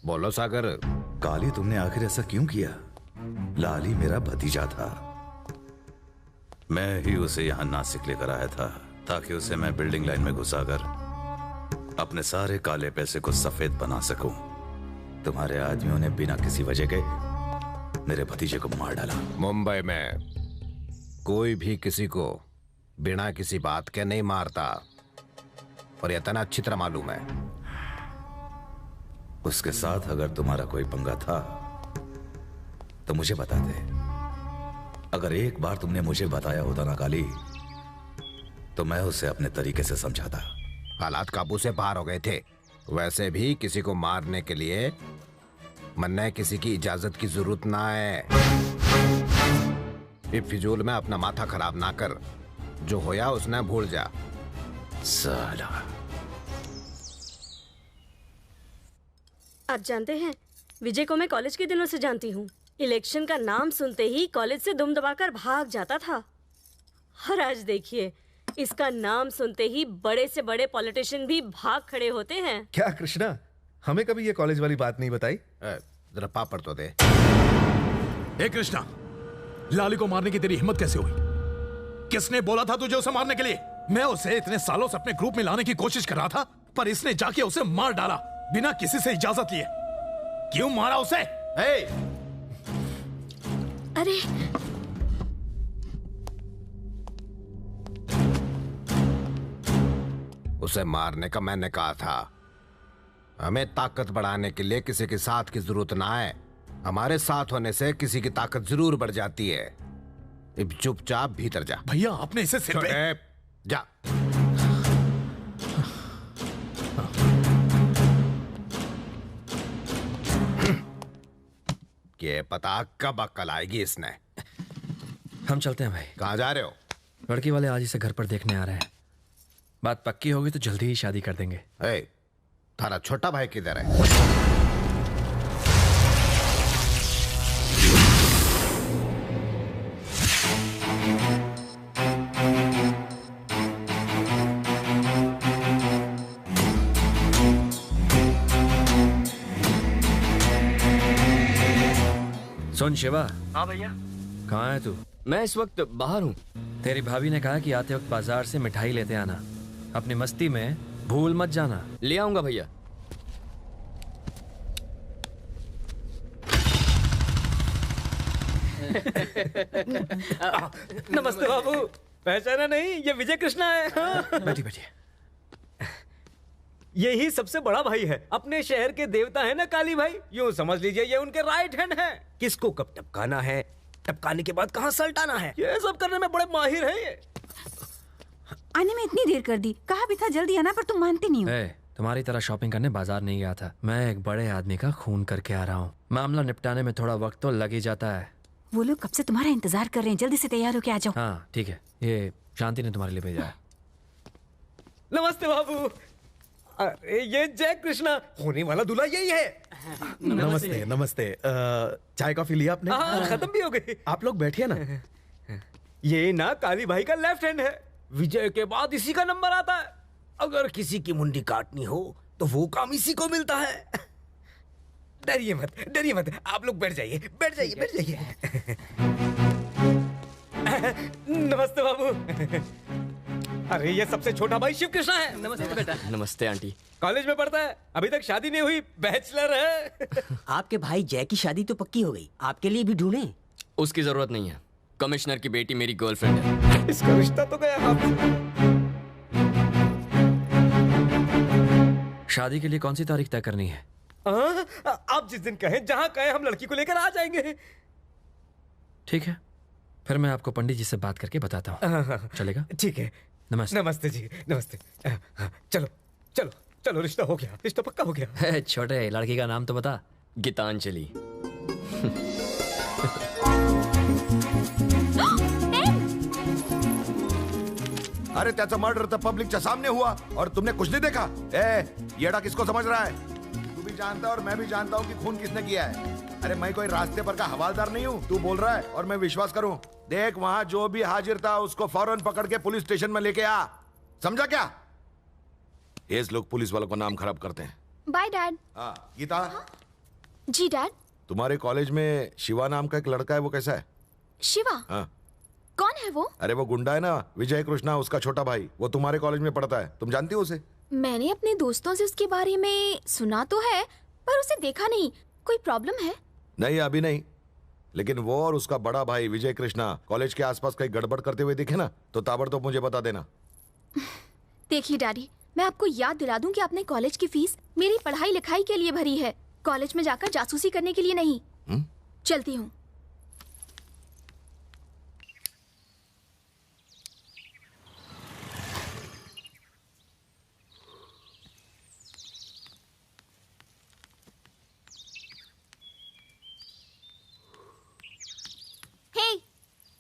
बोलो सागर। काली, तुमने आखिर ऐसा क्यों किया? लाली मेरा भतीजा था, मैं ही उसे यहां नासिक लेकर आया था ताकि उसे मैं बिल्डिंग लाइन में घुसाकर अपने सारे काले पैसे को सफेद बना सकूं। तुम्हारे आदमियों ने बिना किसी वजह के मेरे भतीजे को मार डाला। मुंबई में कोई भी किसी को बिना किसी बात के नहीं मारता, और यह इतना अच्छी तरह मालूम है। उसके साथ अगर तुम्हारा कोई पंगा था तो मुझे बता दे। अगर एक बार तुमने मुझे बताया होता ना काली, तो मैं उसे अपने तरीके से समझाता। हालात काबू से बाहर हो गए थे। वैसे भी किसी को मारने के लिए मन्ने किसी की इजाजत की जरूरत ना है। फिजूल में अपना माथा खराब ना कर। जो होया उसने भूल जा। साला। आप जानते हैं, विजय को मैं कॉलेज के दिनों से जानती हूँ। इलेक्शन का नाम सुनते ही कॉलेज से दुम दबाकर भाग जाता था, और आज देखिए इसका नाम सुनते ही बड़े से बड़े पॉलिटिशियन भी भाग खड़े होते हैं। क्या कृष्णा, हमें कभी ये कॉलेज वाली बात नहीं बताई? जरा पापड़ तो दे। ए कृष्णा, लाली को मारने की तेरी हिम्मत कैसे हुई? किसने बोला था तुझे उसे मारने के लिए? मैं उसे इतने सालों से अपने ग्रुप में लाने की कोशिश कर रहा था, पर इसने जाके उसे मार डाला बिना किसी से इजाजत लिए। क्यों मारा उसे? अरे उसे मारने का मैंने कहा था। हमें ताकत बढ़ाने के लिए किसी के साथ की जरूरत ना है। हमारे साथ होने से किसी की ताकत जरूर बढ़ जाती है। अब चुपचाप भीतर जा। भैया आपने इसे सिर पे... जा। ये पता कब अक्ल आएगी इसने। हम चलते हैं भाई। कहाँ जा रहे हो? लड़की वाले आज इसे घर पर देखने आ रहे हैं। बात पक्की होगी तो जल्दी ही शादी कर देंगे। थारा छोटा भाई किधर है? सुन शिवा। हाँ भैया। कहाँ है तू? मैं इस वक्त बाहर हूँ। तेरी भाभी ने कहा कि आते वक्त बाजार से मिठाई लेते आना। अपनी मस्ती में भूल मत जाना। ले आऊंगा भैया। नमस्ते बाबू। पहचाना नहीं? ये विजय कृष्णा है। बैठिए बैठिए। यही सबसे बड़ा भाई है। अपने शहर के देवता है ना काली भाई, यूं समझ लीजिए ये उनके राइट हैंड है। किसको कब टपकाना है, टपकाने के बाद कहाँ सल्टाना है, ये सब करने में बड़े माहिर हैं ये। आने में इतनी देर कर दी, कहा भी था जल्दी आना, पर तुम मानते नहीं हो। तुम्हारी तरह शॉपिंग करने बाजार नहीं गया था। मैं एक बड़े आदमी का खून करके आ रहा हूँ। मामला निपटाने में थोड़ा वक्त तो लग ही जाता है। वो लोग कब से तुम्हारा इंतजार कर रहे हैं, जल्दी से तैयार होके आ जाओ। हाँ ठीक है, ये शांति ने तुम्हारे लिए भेजा है। नमस्ते बाबू। अरे ये जय कृष्णा, होने वाला दूल्हा यही है। नमस्ते नमस्ते। चाय कॉफी लिया आपने? खत्म भी हो गई। आप लोग बैठिए ना। ये ना काली भाई का लेफ्ट हैंड है। विजय के बाद इसी का नंबर आता है। अगर किसी की मुंडी काटनी हो तो वो काम इसी को मिलता है। डरिए मत, डरिए मत। आप लोग बैठ जाइए, बैठ जाइए, बैठ जाइए। नमस्ते बाबू। अरे ये सबसे छोटा भाई शिव कृष्णा है। नमस्ते बेटा। नमस्ते आंटी। कॉलेज में पढ़ता है, अभी तक शादी नहीं हुई, बैचलर है। आपके भाई जय की शादी तो पक्की हो गई, आपके लिए भी ढूंढें? उसकी जरूरत नहीं है। कमिश्नर की बेटी मेरी गर्लफ्रेंड है। इसका रिश्ता तो गया हाथ से। शादी के लिए कौन सी तारीख तय करनी है? आप जिस दिन कहें, जहां कहें, हम लड़की को लेकर आ जाएंगे। ठीक है, फिर मैं आपको पंडित जी से बात करके बताता हूँ। चलेगा? ठीक है। नमस्ते। नमस्ते जी, नमस्ते। चलो चलो चलो, रिश्ता हो गया, रिश्ता पक्का हो गया। छोटे, लड़की का नाम तो बता। गीतांजलि। अरे त्याचा मर्डर तर पब्लिकच्या सामने हुआ और तुमने कुछ नहीं देखा? येड़ा किसको समझ रहा है? तू भी जानता और मैं भी जानता हूँ कि खून किसने किया है। अरे मैं कोई रास्ते पर का हवालदार नहीं हूँ, तू बोल रहा है और मैं विश्वास करूँ? देख, वहाँ जो भी हाजिर था उसको फौरन पकड़ के पुलिस स्टेशन में लेके आ। समझा क्या? ये लोग पुलिस वालों का नाम खराब करते हैं। Bye dad. गीता, जी डैड। तुम्हारे कॉलेज में शिवा नाम का एक लड़का है, वो कैसा है? शिवा? हाँ। कौन है वो? अरे वो गुंडा है ना, विजय कृष्णा, उसका छोटा भाई। वो तुम्हारे कॉलेज में पढ़ता है, तुम जानती हो उसे? मैंने अपने दोस्तों से उसके बारे में सुना तो है, पर उसे देखा नहीं। कोई प्रॉब्लम है? नहीं, अभी नहीं, लेकिन वो और उसका बड़ा भाई विजय कृष्णा कॉलेज के आसपास कहीं गड़बड़ करते हुए दिखे ना, तो ताबड़तोड़ मुझे बता देना। देखिए डैडी, मैं आपको याद दिला दूं कि आपने कॉलेज की फीस मेरी पढ़ाई लिखाई के लिए भरी है, कॉलेज में जाकर जासूसी करने के लिए नहीं। चलती हूँ।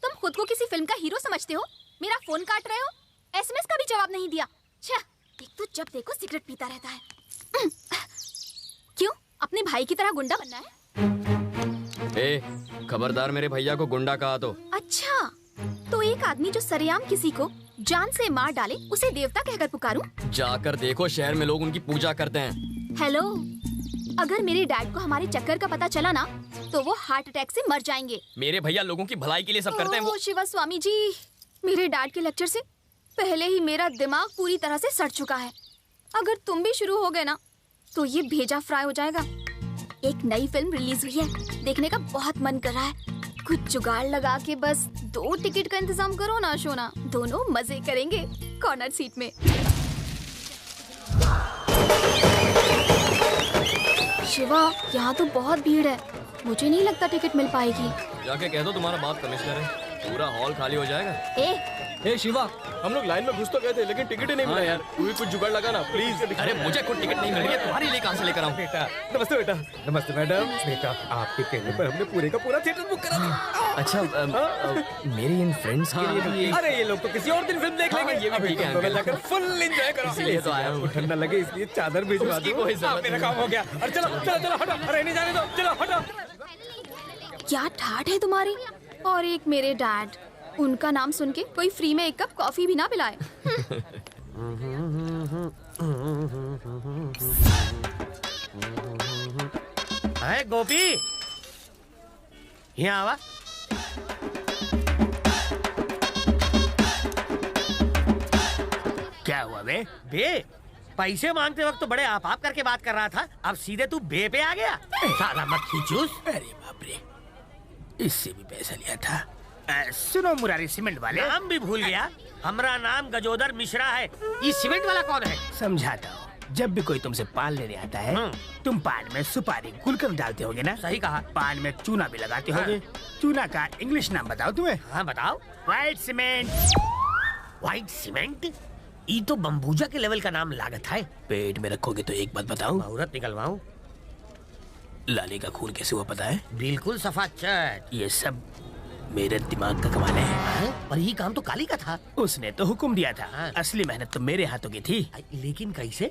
तुम खुद को किसी फिल्म का हीरो समझते हो? मेरा फोन काट रहे हो? एसएमएस का भी जवाब नहीं दिया। छह, एक तो जब देखो सिगरेट पीता रहता है। क्यों? अपने भाई की तरह गुंडा बनना है? ए, खबरदार मेरे भैया को गुंडा कहा तो। अच्छा, तो एक आदमी जो सरेआम किसी को जान से मार डाले, उसे देवता कहकर पुकारूं? जाकर देखो, शहर में लोग उनकी पूजा करते हैं। हेलो, अगर मेरे डैड को हमारे चक्कर का पता चला ना, तो वो हार्ट अटैक से मर जाएंगे। मेरे भैया लोगों की भलाई के लिए सब करते हैं। वो शिवा स्वामी जी, मेरे डैड के लेक्चर से पहले ही मेरा दिमाग पूरी तरह से सड़ चुका है। अगर तुम भी शुरू हो गए ना, तो ये भेजा फ्राई हो जाएगा। एक नई फिल्म रिलीज हुई है, देखने का बहुत मन कर रहा है। कुछ जुगाड़ लगा के बस 2 टिकट का इंतजाम करो ना शोना, दोनों मजे करेंगे कॉर्नर सीट में। शिवा, यहाँ तो बहुत भीड़ है, मुझे नहीं लगता टिकट मिल पाएगी। जाके कह दो तुम्हारा बाप कमिश्नर है, पूरा हॉल खाली हो जाएगा। ए शिवा, हम लोग लाइन में घुस तो गए थे, लेकिन टिकट ही नहीं मिला यार। तू ही कुछ जुगाड़ लगा ना प्लीज। अरे मुझे खुद टिकट नहीं मिल रही है, तुम्हारे लिए कहाँ से लेकर आऊँ? बेटा नमस्ते। बेटा नमस्ते मैडम। बेटा आपके कहने पर हमने पूरे का पूरा थिएटर बुक करा दिया। अच्छा, मेरे इन फ्रेंड्स के लिए भी। अरे ये लोग तो किसी और दिन फिल्म देख लेंगे। ये भी ठीक है अंकल, जाकर फुल एंजॉय करो। इसलिए तो आया हूँ। ठंडा लगे इसलिए चादर भिजवा दो। मेरा काम हो गया। अरे चलो चलो चलो हटो, अरे नहीं जाने दो, चलो हटो। क्या ठाठ है तुम्हारी। और एक मेरे डैड, उनका नाम सुन के कोई फ्री में 1 कप कॉफी भी ना पिलाए। अरे गोपी, यहाँ आवा। क्या हुआ बे? पैसे मांगते वक्त तो बड़े आप करके बात कर रहा था, अब सीधे तू बे पे आ गया। साला मक्खी चूस। अरे बाप रे, इससे भी पैसा लिया था। सुनो मुरारी सीमेंट वाले, नाम भी भूल गया। हमारा नाम गजोदर मिश्रा है। ये सीमेंट वाला कौन है? समझाता हूँ। जब भी कोई तुमसे पान लेने आता है, तुम पान में सुपारी गुलकंद डालते होगे ना? सही कहा। पान में चूना भी लगाते होगे। चूना का इंग्लिश नाम बताओ तुम्हें। हाँ बताओ। White cement. White cement? ये तो बम्बूजा के लेवल का नाम लागत है। पेट में रखोगे तो एक बात बताऊं, मुहूर्त निकलवाऊं? लाली का खून कैसे हुआ पता है? बिल्कुल सफा चट। ये सब मेरे दिमाग का कमाल है। पर ये काम तो काली का था। उसने तो हुक्म दिया था। असली मेहनत तो मेरे हाथों की थी। लेकिन कैसे?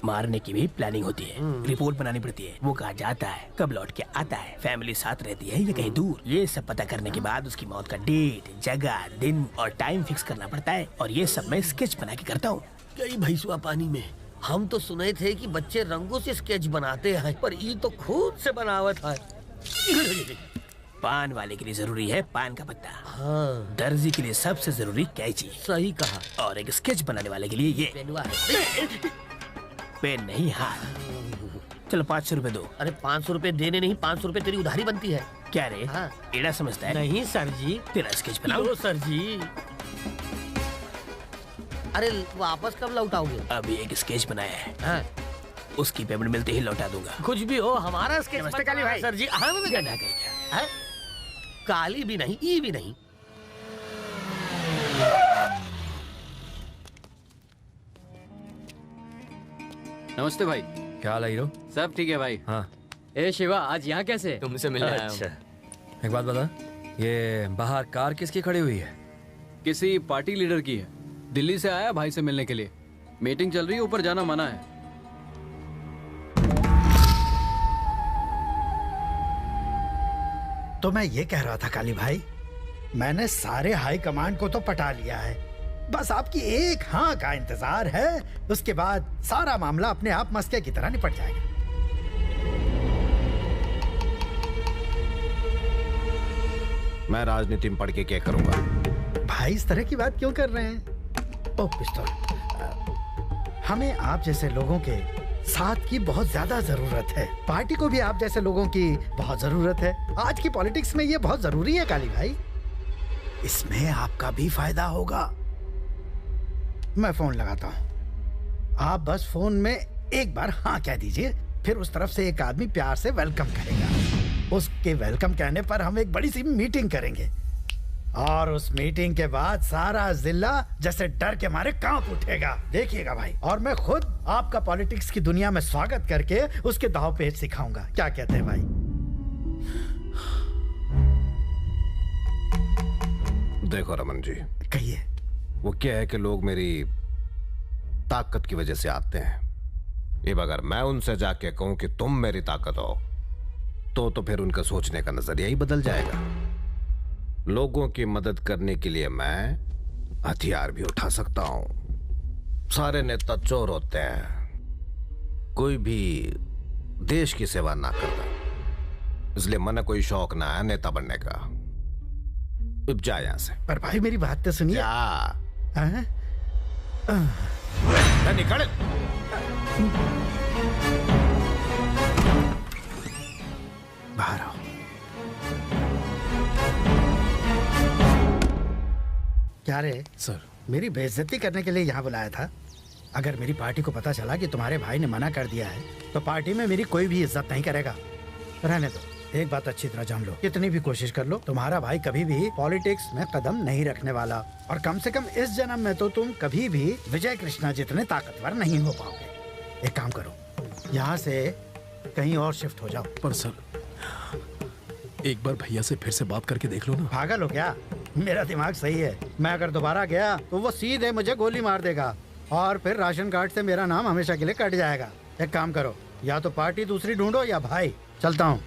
मारने की भी प्लानिंग होती है, रिपोर्ट बनानी पड़ती है, वो कहाँ जाता है, कब लौट के आता है, फैमिली साथ रहती है या कहीं दूर। ये सब पता करने के बाद उसकी मौत का डेट, जगह, दिन और टाइम फिक्स करना पड़ता है। और ये सब मैं स्केच बना के करता हूँ। कई भैंसुआ पानी में। हम तो सुने थे कि बच्चे रंगों से स्केच बनाते हैं, पर ये तो खुद से बनावट है। पान वाले के लिए जरूरी है पान का पत्ता। हाँ। दर्जी के लिए सबसे जरूरी कैंची। सही कहा। और एक स्केच बनाने वाले के लिए ये पेन नहीं हाथ। चलो 500 रुपए दो। अरे 500 रुपए देने नहीं, 500 रुपए तेरी उधारी बनती है। क्या रे? हाँ। एड़ा समझता है? नहीं सर जी। तेरा स्केच बनाओ सर जी। अरे वापस कब लौटाओगे? अभी एक स्केच बनाया है। हाँ। उसकी पेमेंट मिलते ही लौटा दूंगा। कुछ भी हो, हमारा स्केच नमस्ते काली भाई। सर जी। हाँ गधा कहीं काली भी नहीं, ई भी नहीं। नमस्ते भाई। क्या हाल है हीरो? सब ठीक है भाई। हाँ। ए शिवा, आज यहाँ कैसे? तुमसे मिलने आया हूँ। अच्छा, एक बात बता, ये बाहर कार किसकी खड़ी हुई है? किसी पार्टी लीडर की है। दिल्ली से आया भाई से मिलने के लिए। मीटिंग चल रही है, ऊपर जाना मना है। तो मैं ये कह रहा था काली भाई, मैंने सारे हाई कमांड को तो पटा लिया है, बस आपकी एक हाँ का इंतजार है। उसके बाद सारा मामला अपने आप मस्के की तरह निपट जाएगा। मैं राजनीति में पढ़ के क्या करूंगा? भाई इस तरह की बात क्यों कर रहे हैं? ओ पिस्तौल, हमें आप जैसे लोगों के साथ की बहुत ज्यादा जरूरत है। पार्टी को भी आप जैसे लोगों की बहुत जरूरत है। आज की पॉलिटिक्स में ये बहुत जरूरी है काली भाई। इसमें आपका भी फायदा होगा। मैं फोन लगाता हूँ, आप बस फोन में एक बार हाँ कह दीजिए, फिर उस तरफ से एक आदमी प्यार से वेलकम करेगा। उसके वेलकम कहने पर हम एक बड़ी सी मीटिंग करेंगे और उस मीटिंग के बाद सारा जिला जैसे डर के मारे कांप उठेगा। देखिएगा भाई, और मैं खुद आपका पॉलिटिक्स की दुनिया में स्वागत करके उसके दाव पेच सिखाऊंगा। क्या कहते हैं भाई? देखो रमन जी, कहिए। वो क्या है कि लोग मेरी ताकत की वजह से आते हैं। अब अगर मैं उनसे जाके कहूं कि तुम मेरी ताकत हो तो फिर उनका सोचने का नजरिया ही बदल जाएगा। लोगों की मदद करने के लिए मैं हथियार भी उठा सकता हूं। सारे नेता चोर होते हैं, कोई भी देश की सेवा ना करता, इसलिए मन कोई शौक ना है नेता बनने का। अब जा यहां से। पर भाई मेरी बात तो सुनिए। निकल। बाहर आओ। क्या रे सर, मेरी बेइज्जती करने के लिए यहाँ बुलाया था? अगर मेरी पार्टी को पता चला कि तुम्हारे भाई ने मना कर दिया है तो पार्टी में मेरी कोई भी इज्जत नहीं करेगा। रहने दो। एक बात अच्छी तरह जान लो, कितनी भी कोशिश कर लो, तुम्हारा भाई कभी भी पॉलिटिक्स में कदम नहीं रखने वाला। और कम से कम इस जन्म में तो तुम कभी भी विजय कृष्णा जितने ताकतवर नहीं हो पाओगे। एक काम करो, यहाँ से कहीं और शिफ्ट हो जाओ। पर सर, एक बार भैया से फिर से बात करके देख लो ना। पागल हो क्या? मेरा दिमाग सही है। मैं अगर दोबारा गया तो वो सीधे मुझे गोली मार देगा और फिर राशन कार्ड से मेरा नाम हमेशा के लिए कट जाएगा। एक काम करो, या तो पार्टी दूसरी ढूंढो या भाई। चलता हूँ।